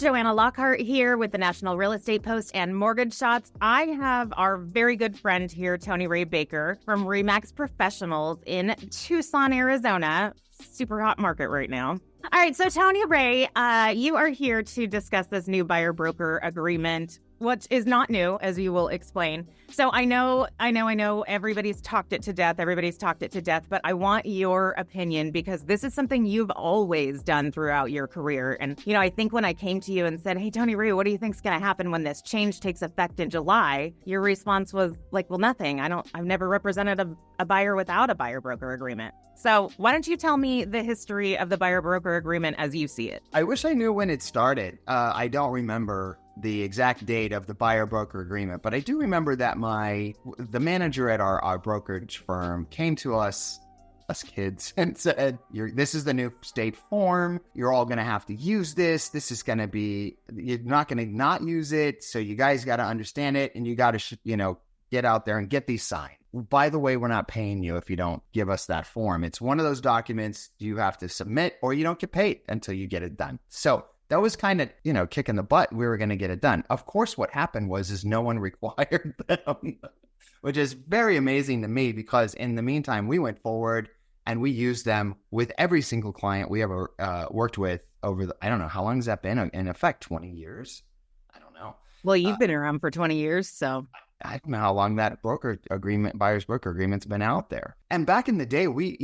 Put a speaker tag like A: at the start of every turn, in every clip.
A: Joanna Lockhart here with the National Real Estate Post and Mortgage Shots. I have our very good friend here, Tony Ray Baker from RE/MAX Professionals in Tucson, Arizona. Super hot market right now. All right, so Tony Ray, you are here to discuss this new buyer-broker agreement, which is not new, as you will explain. So I know everybody's talked it to death, but I want your opinion because this is something you've always done throughout your career. And, I think when I came to you and said, hey, Tony Ray, what do you think's going to happen when this change takes effect in July? Your response was like, well, nothing. I've never represented a buyer without a buyer-broker agreement. So why don't you tell me the history of the buyer-broker agreement as you see it?
B: I wish I knew when it started. I don't remember the exact date of the buyer-broker agreement, but I do remember that the manager at our brokerage firm came to us kids, and said, this is the new state form. You're all going to have to use this. This is going to be, you're not going to not use it. So you guys got to understand it, and you got to, get out there and get these signed. By the way, we're not paying you if you don't give us that form. It's one of those documents you have to submit or you don't get paid until you get it done. So that was kind of, kicking the butt. We were going to get it done. Of course, what happened is no one required them, which is very amazing to me because in the meantime, we went forward and we used them with every single client we ever worked with over I don't know, how long has that been? In effect, 20 years? I don't know.
A: Well, you've been around for 20 years, so...
B: I don't know how long that buyer's broker agreement's been out there. And back in the day, we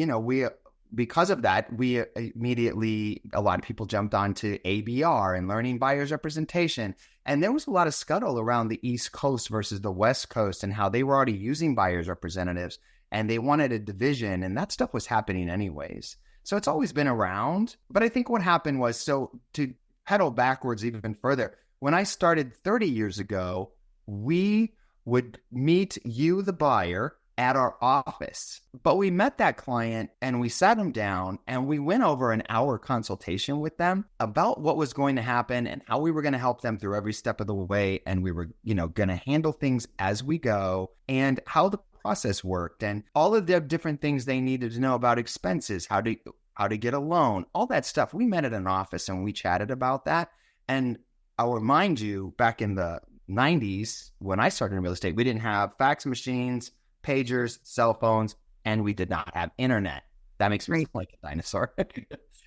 B: because of that, we immediately, a lot of people jumped onto ABR and learning buyer's representation. And there was a lot of scuttle around the East Coast versus the West Coast and how they were already using buyer's representatives and they wanted a division, and that stuff was happening anyways. So it's always been around. But I think what happened was, so to pedal backwards even further, when I started 30 years ago, we would meet you, the buyer, at our office. But we met that client and we sat them down and we went over an hour consultation with them about what was going to happen and how we were going to help them through every step of the way. And we were, going to handle things as we go and how the process worked and all of the different things they needed to know about expenses, how to get a loan, all that stuff. We met at an office and we chatted about that. And I'll remind you, back in the 90s, when I started in real estate, we didn't have fax machines, pagers, cell phones, and we did not have internet. That makes me sound like a dinosaur.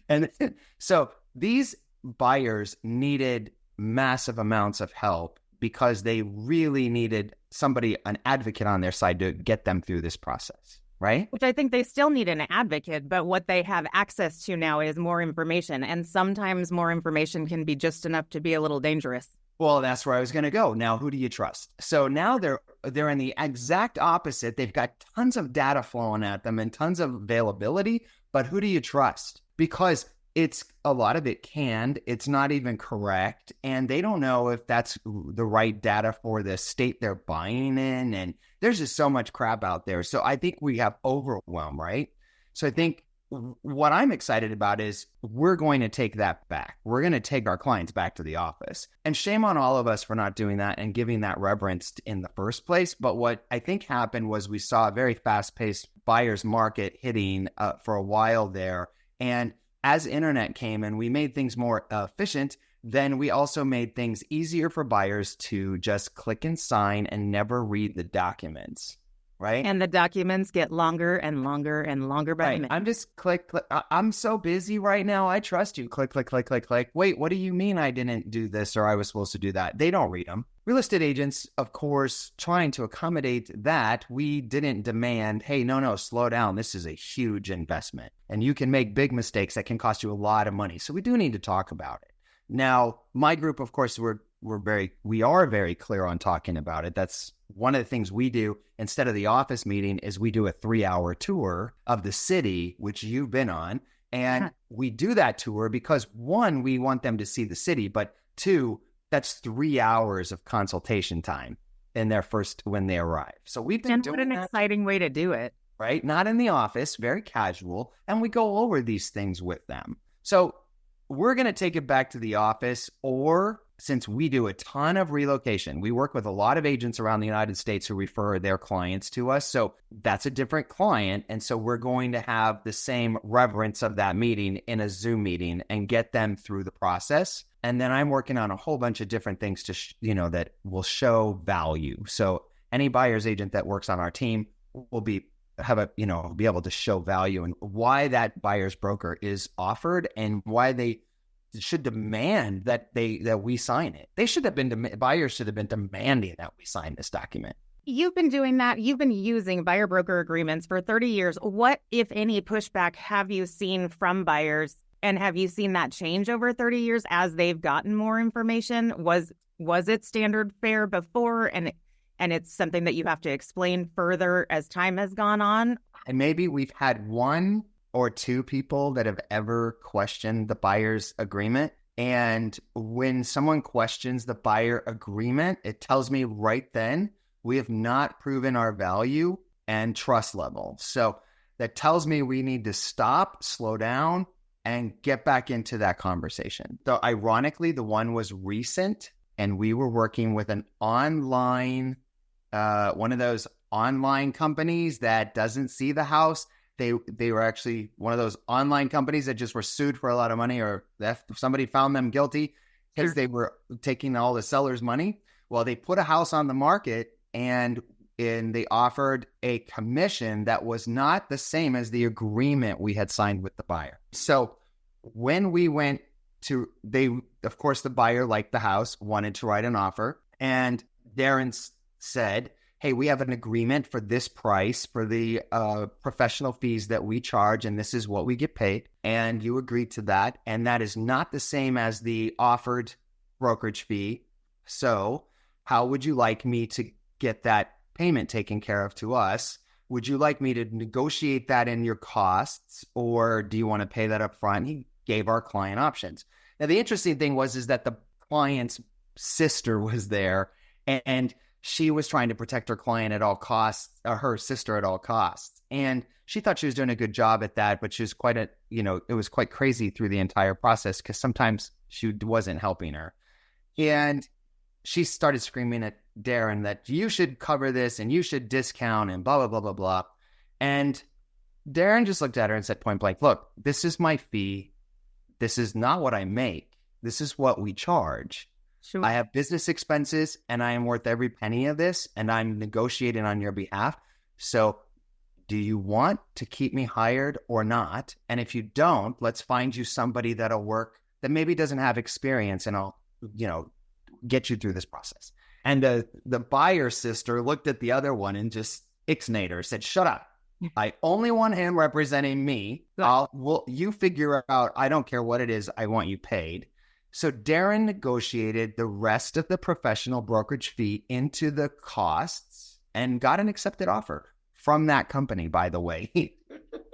B: And so these buyers needed massive amounts of help because they really needed somebody, an advocate on their side to get them through this process, right?
A: Which I think they still need an advocate, but what they have access to now is more information. And sometimes more information can be just enough to be a little dangerous.
B: Well, that's where I was going to go. Now, who do you trust? So now they're in the exact opposite. They've got tons of data flowing at them and tons of availability, but who do you trust? Because it's a lot of it canned. It's not even correct. And they don't know if that's the right data for the state they're buying in. And there's just so much crap out there. So I think we have overwhelm, right? So I think what I'm excited about is we're going to take that back. We're going to take our clients back to the office. And shame on all of us for not doing that and giving that reverence in the first place. But what I think happened was we saw a very fast-paced buyer's market hitting for a while there. And as internet came and we made things more efficient, then we also made things easier for buyers to just click and sign and never read the documents. Right.
A: And the documents get longer and longer and longer by the minute.
B: I'm just click. I'm so busy right now. I trust you. Click, click, click, click, click. Wait, what do you mean I didn't do this or I was supposed to do that? They don't read them. Real estate agents, of course, trying to accommodate that, we didn't demand, hey, no, slow down. This is a huge investment and you can make big mistakes that can cost you a lot of money. So we do need to talk about it. Now, my group, of course, we are very clear on talking about it. That's one of the things we do instead of the office meeting is we do a 3-hour tour of the city, which you've been on. And we do that tour because 1, we want them to see the city, but 2, that's 3 hours of consultation time when they arrive. So we've been doing that.
A: What an exciting way to do it.
B: Right? Not in the office, very casual. And we go over these things with them. So we're going to take it back to the office, or since we do a ton of relocation, we work with a lot of agents around the United States who refer their clients to us. So that's a different client. And so we're going to have the same reverence of that meeting in a Zoom meeting and get them through the process. And then I'm working on a whole bunch of different things to, that will show value. So any buyer's agent that works on our team will be able to show value and why that buyer's broker is offered and why they should demand that we sign it. Buyers should have been demanding that we sign this document.
A: You've been doing that. You've been using buyer broker agreements for 30 years. What, if any, pushback have you seen from buyers? And have you seen that change over 30 years as they've gotten more information? Was it standard fare before and it's something that you have to explain further as time has gone on?
B: And maybe we've had one or two people that have ever questioned the buyer's agreement. And when someone questions the buyer agreement, it tells me right then we have not proven our value and trust level. So that tells me we need to stop, slow down, and get back into that conversation. So ironically, the one was recent, and we were working with an online, one of those online companies that doesn't see the house. They were actually one of those online companies that just were sued for a lot of money, or if somebody found them guilty because they were taking all the seller's money. Well, they put a house on the market and they offered a commission that was not the same as the agreement we had signed with the buyer. So when we went to, of course, the buyer liked the house, wanted to write an offer, and Darren said, hey, we have an agreement for this price for the professional fees that we charge, and this is what we get paid. And you agreed to that. And that is not the same as the offered brokerage fee. So how would you like me to get that payment taken care of to us? Would you like me to negotiate that in your costs, or do you want to pay that up front? He gave our client options. Now, the interesting thing is that the client's sister was there, and she was trying to protect her client at all costs, or her sister at all costs. And she thought she was doing a good job at that, but she was it was quite crazy through the entire process because sometimes she wasn't helping her. And she started screaming at Darren that you should cover this and you should discount and blah, blah, blah, blah, blah. And Darren just looked at her and said point blank, look, this is my fee. This is not what I make. This is what we charge.
A: Sure.
B: I have business expenses and I am worth every penny of this, and I'm negotiating on your behalf. So do you want to keep me hired or not? And if you don't, let's find you somebody that'll work that maybe doesn't have experience, and I'll, get you through this process. And the buyer sister looked at the other one and just ixnayed her, said, shut up. I only want him representing me. You figure out, I don't care what it is, I want you paid. So Darren negotiated the rest of the professional brokerage fee into the costs and got an accepted offer from that company, by the way.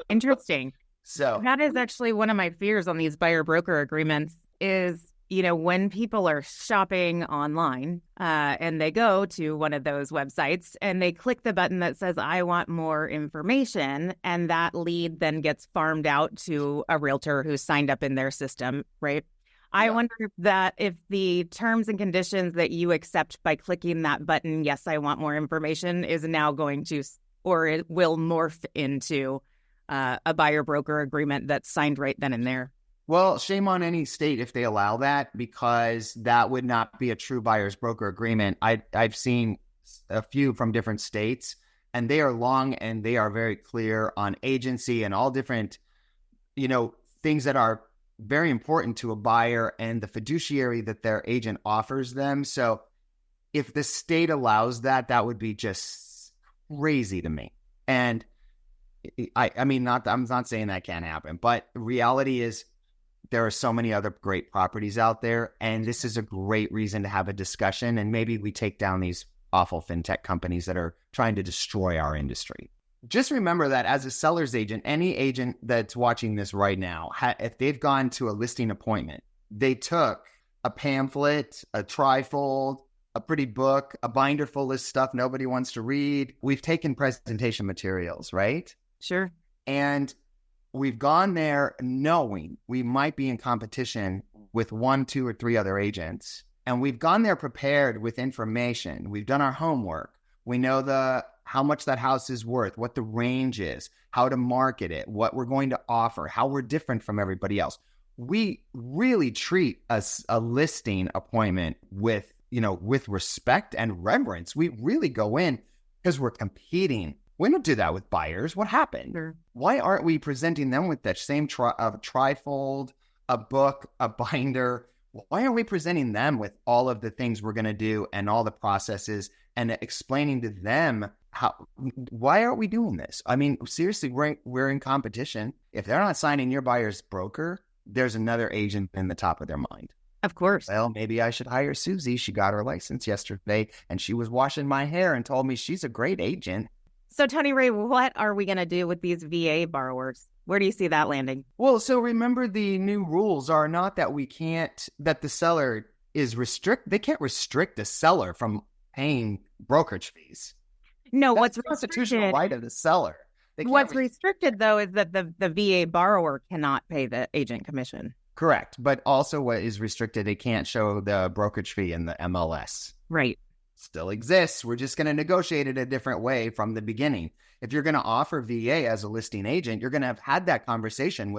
A: Interesting.
B: So
A: that is actually one of my fears on these buyer broker agreements is, when people are shopping online and they go to one of those websites and they click the button that says, I want more information, and that lead then gets farmed out to a realtor who's signed up in their system, right? I wonder if the terms and conditions that you accept by clicking that button, yes, I want more information, is now going to, or it will morph into a buyer broker agreement that's signed right then and there.
B: Well, shame on any state if they allow that, because that would not be a true buyer's broker agreement. I've seen a few from different states, and they are long and they are very clear on agency and all different, things that are very important to a buyer and the fiduciary that their agent offers them. So if the state allows that, that would be just crazy to me. And I'm not saying that can't happen, but reality is there are so many other great properties out there, and this is a great reason to have a discussion. And maybe we take down these awful fintech companies that are trying to destroy our industry. Just remember that as a seller's agent, any agent that's watching this right now, if they've gone to a listing appointment, they took a pamphlet, a trifold, a pretty book, a binder full of stuff nobody wants to read. We've taken presentation materials, right?
A: Sure.
B: And we've gone there knowing we might be in competition with 1, 2, or 3 other agents. and we've gone there prepared with information. We've done our homework. We know how much that house is worth, what the range is, how to market it, what we're going to offer, how we're different from everybody else. We really treat a listing appointment with respect and reverence. We really go in because we're competing. We don't do that with buyers. What happened?
A: Sure.
B: Why aren't we presenting them with that same trifold, a book, a binder? Why aren't we presenting them with all of the things we're going to do and all the processes and explaining to them why aren't we doing this? I mean, seriously, we're in competition. If they're not signing your buyer's broker, there's another agent in the top of their mind.
A: Of course.
B: Well, maybe I should hire Susie. She got her license yesterday and she was washing my hair and told me she's a great agent.
A: So, Tony Ray, what are we going to do with these VA borrowers? Where do you see that landing?
B: Well, so remember, the new rules are not that that the seller is they can't restrict the seller from paying brokerage fees.
A: No,
B: That's
A: what's
B: the constitutional right of the seller.
A: What's restricted, though, is that the VA borrower cannot pay the agent commission.
B: Correct. But also what is restricted, they can't show the brokerage fee in the MLS.
A: Right.
B: Still exists. We're just going to negotiate it a different way from the beginning. If you're going to offer VA as a listing agent, you're going to have had that conversation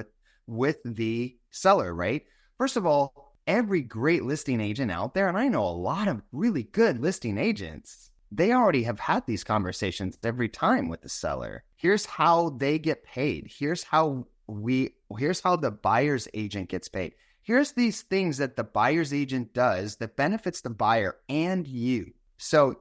B: with the seller, right? First of all, every great listing agent out there, and I know a lot of really good listing agents, they already have had these conversations every time with the seller. Here's how they get paid. Here's how the buyer's agent gets paid. Here's these things that the buyer's agent does that benefits the buyer and you. So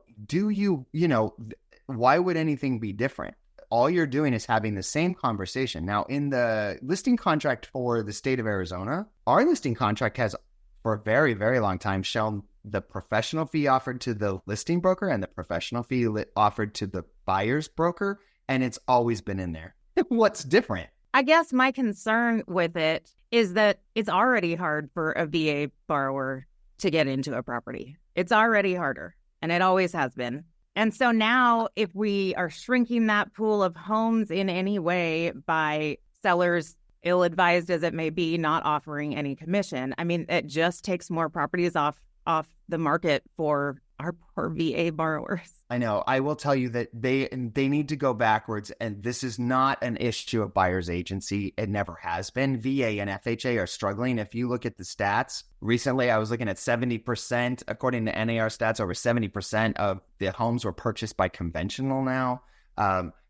B: why would anything be different? All you're doing is having the same conversation. Now, in the listing contract for the state of Arizona, our listing contract has for a very, very long time shown the professional fee offered to the listing broker and the professional fee offered to the buyer's broker, and it's always been in there. What's different?
A: I guess my concern with it is that it's already hard for a VA borrower to get into a property. It's already harder, and it always has been. And so now if we are shrinking that pool of homes in any way by sellers, ill-advised as it may be, not offering any commission, I mean, it just takes more properties off the market for our poor VA borrowers.
B: I know. I will tell you that they need to go backwards, and this is not an issue of buyer's agency. It never has been. VA and FHA are struggling. If you look at the stats, recently I was looking at 70%, according to NAR stats, over 70% of the homes were purchased by conventional now.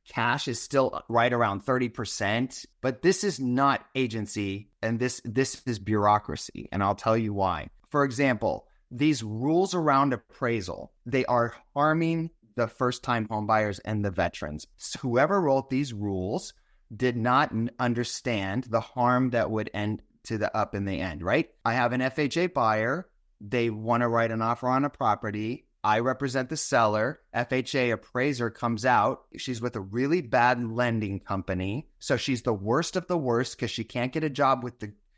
B: Cash is still right around 30%, but this is not agency, and this is bureaucracy, and I'll tell you why. For example, these rules around appraisal, they are harming the first-time home buyers and the veterans. So whoever wrote these rules did not understand the harm that would end to the up in the end, right? I have an FHA buyer. They want to write an offer on a property. I represent the seller. FHA appraiser comes out. She's with a really bad lending company. So she's the worst of the worst because she can't get a job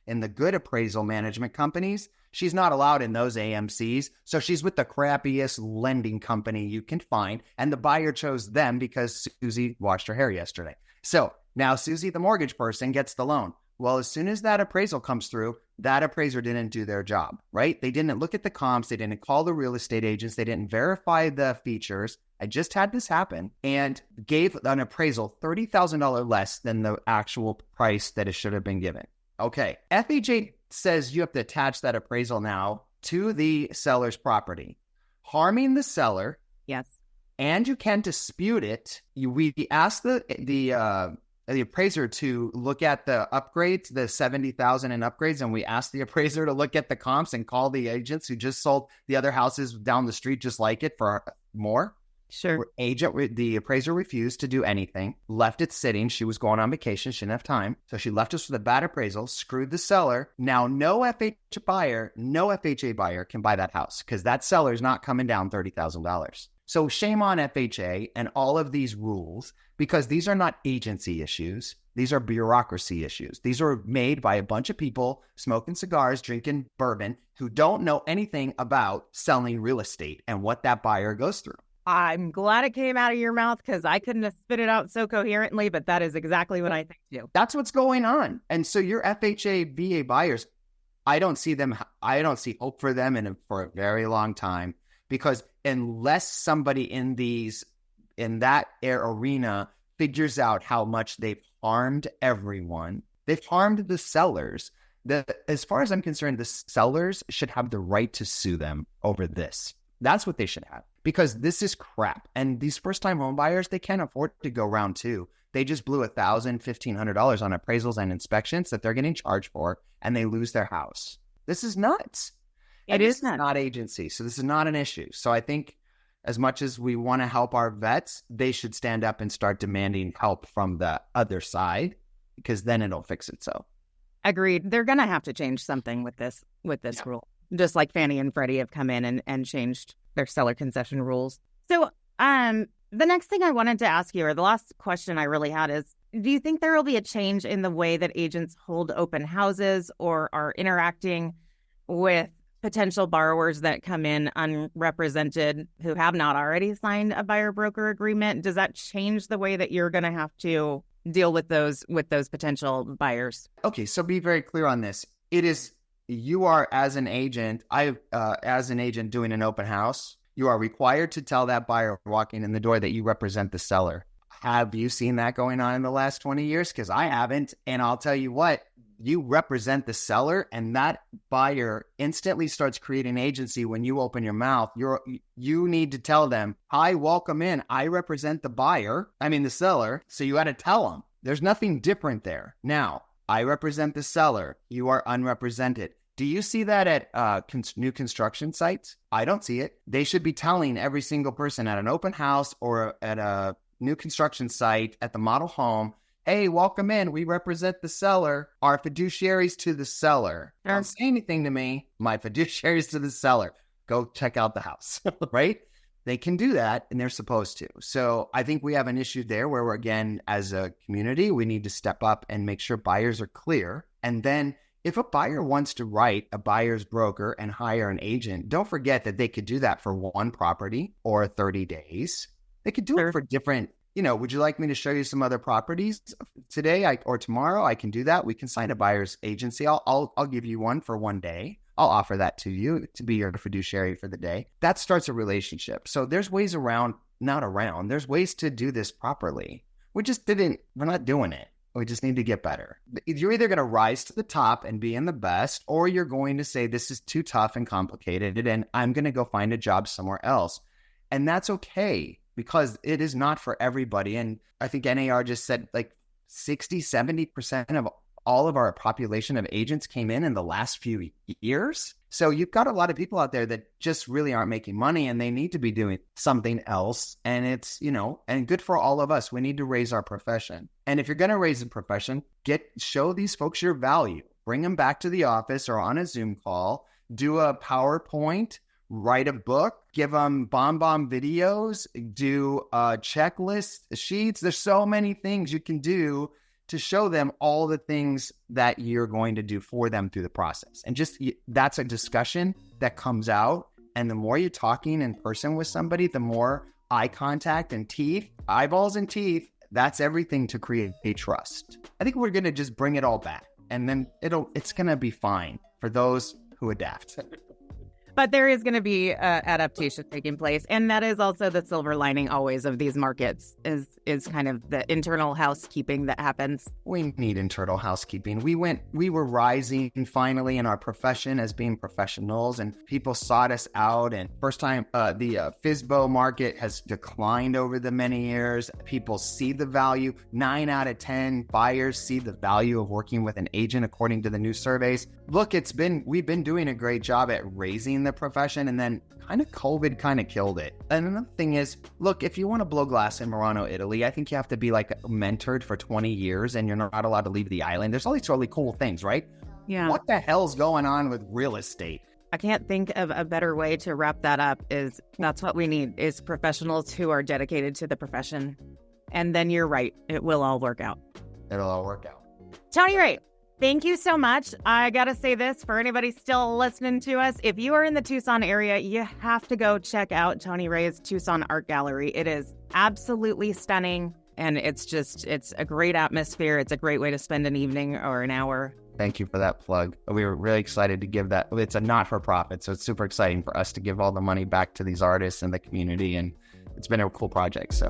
B: in the good appraisal management companies. She's not allowed in those AMCs, so she's with the crappiest lending company you can find, and the buyer chose them because Susie washed her hair yesterday. So now Susie, the mortgage person, gets the loan. Well, as soon as that appraisal comes through, that appraiser didn't do their job, right? They didn't look at the comps. They didn't call the real estate agents. They didn't verify the features. I just had this happen and gave an appraisal $30,000 less than the actual price that it should have been given. Okay, FHA says you have to attach that appraisal now to the seller's property, harming the seller.
A: Yes.
B: And you can dispute it. We asked the appraiser to look at the upgrades, the 70,000 in upgrades, and we asked the appraiser to look at the comps and call the agents who just sold the other houses down the street just like it for more.
A: Sure.
B: The appraiser refused to do anything, left it sitting. She was going on vacation. She didn't have time. So she left us with a bad appraisal, screwed the seller. Now, no FHA buyer can buy that house because that seller is not coming down $30,000. So shame on FHA and all of these rules, because these are not agency issues. These are bureaucracy issues. These are made by a bunch of people smoking cigars, drinking bourbon, who don't know anything about selling real estate and what that buyer goes through.
A: I'm glad it came out of your mouth because I couldn't have spit it out so coherently, but that is exactly what I think too.
B: That's what's going on. And so your FHA VA buyers, I don't see hope for them for a very long time, because unless somebody in that arena figures out how much they've harmed everyone, they've harmed the sellers. As far as I'm concerned, the sellers should have the right to sue them over this. That's what they should have, because this is crap. And these first-time home buyers, they can't afford to go round two. They just blew $1,000, $1,500 on appraisals and inspections that they're getting charged for, and they lose their house. This is nuts.
A: It is
B: not agency, so this is not an issue. So I think as much as we want to help our vets, they should stand up and start demanding help from the other side, because then it'll fix itself.
A: Agreed. They're going to have to change something with this rule, just like Fannie and Freddie have come in and changed their seller concession rules. So the next thing I wanted to ask you, or the last question I really had, is do you think there will be a change in the way that agents hold open houses or are interacting with potential borrowers that come in unrepresented who have not already signed a buyer broker agreement? Does that change the way that you're going to have to deal with those potential buyers?
B: Okay, so be very clear on this. You are, as an agent, as an agent doing an open house, you are required to tell that buyer walking in the door that you represent the seller. Have you seen that going on in the last 20 years? Because I haven't. And I'll tell you what, you represent the seller, and that buyer instantly starts creating agency when you open your mouth. You need to tell them, hi, welcome in. I represent the seller. So you got to tell them. There's nothing different there. Now, I represent the seller. You are unrepresented. Do you see that at new construction sites? I don't see it. They should be telling every single person at an open house or at a new construction site at the model home, hey, welcome in. We represent the seller. Our fiduciaries to the seller. Don't say anything to me. My fiduciaries to the seller. Go check out the house, right? They can do that, and they're supposed to. So I think we have an issue there where again, as a community, we need to step up and make sure buyers are clear. And then if a buyer wants to write a buyer's broker and hire an agent, don't forget that they could do that for one property or 30 days. They could do it for different, would you like me to show you some other properties today or tomorrow? I can do that. We can sign a buyer's agency. I'll give you one for one day. I'll offer that to you to be your fiduciary for the day. That starts a relationship. So there's ways there's ways to do this properly. We're not doing it. We just need to get better. You're either going to rise to the top and be in the best, or you're going to say, this is too tough and complicated, and I'm going to go find a job somewhere else. And that's okay, because it is not for everybody. And I think NAR just said like 60, 70% of all of our population of agents came in the last few years. So you've got a lot of people out there that just really aren't making money, and they need to be doing something else. And it's, and good for all of us. We need to raise our profession. And if you're going to raise the profession, show these folks your value. Bring them back to the office or on a Zoom call, do a PowerPoint, write a book, give them bomb videos, do checklist sheets. There's so many things you can do to show them all the things that you're going to do for them through the process. And that's a discussion that comes out. And the more you're talking in person with somebody, the more eye contact and eyeballs and teeth, that's everything to create a trust. I think we're going to just bring it all back, and then it's going to be fine for those who adapt.
A: But there is going to be adaptation taking place. And that is also the silver lining always of these markets is kind of the internal housekeeping that happens.
B: We need internal housekeeping. We were rising finally in our profession as being professionals, and people sought us out. And first time the FSBO market has declined over the many years. People see the value. 9 out of 10 buyers see the value of working with an agent according to the new surveys. Look, we've been doing a great job at raising the profession, and then COVID killed it. And another thing is, look, if you want to blow glass in Murano, Italy, I think you have to be mentored for 20 years and you're not allowed to leave the island. There's all these really cool things, right?
A: Yeah.
B: What the hell's going on with real estate?
A: I can't think of a better way to wrap that up. That's what we need, is professionals who are dedicated to the profession. And then you're right. It will all work out.
B: It'll all work out.
A: Tony Ray, thank you so much. I got to say this for anybody still listening to us. If you are in the Tucson area, you have to go check out Tony Ray's Tucson Art Gallery. It is absolutely stunning. And it's a great atmosphere. It's a great way to spend an evening or an hour.
B: Thank you for that plug. We were really excited to give that. It's a not-for-profit, so it's super exciting for us to give all the money back to these artists and the community, and it's been a cool project. So.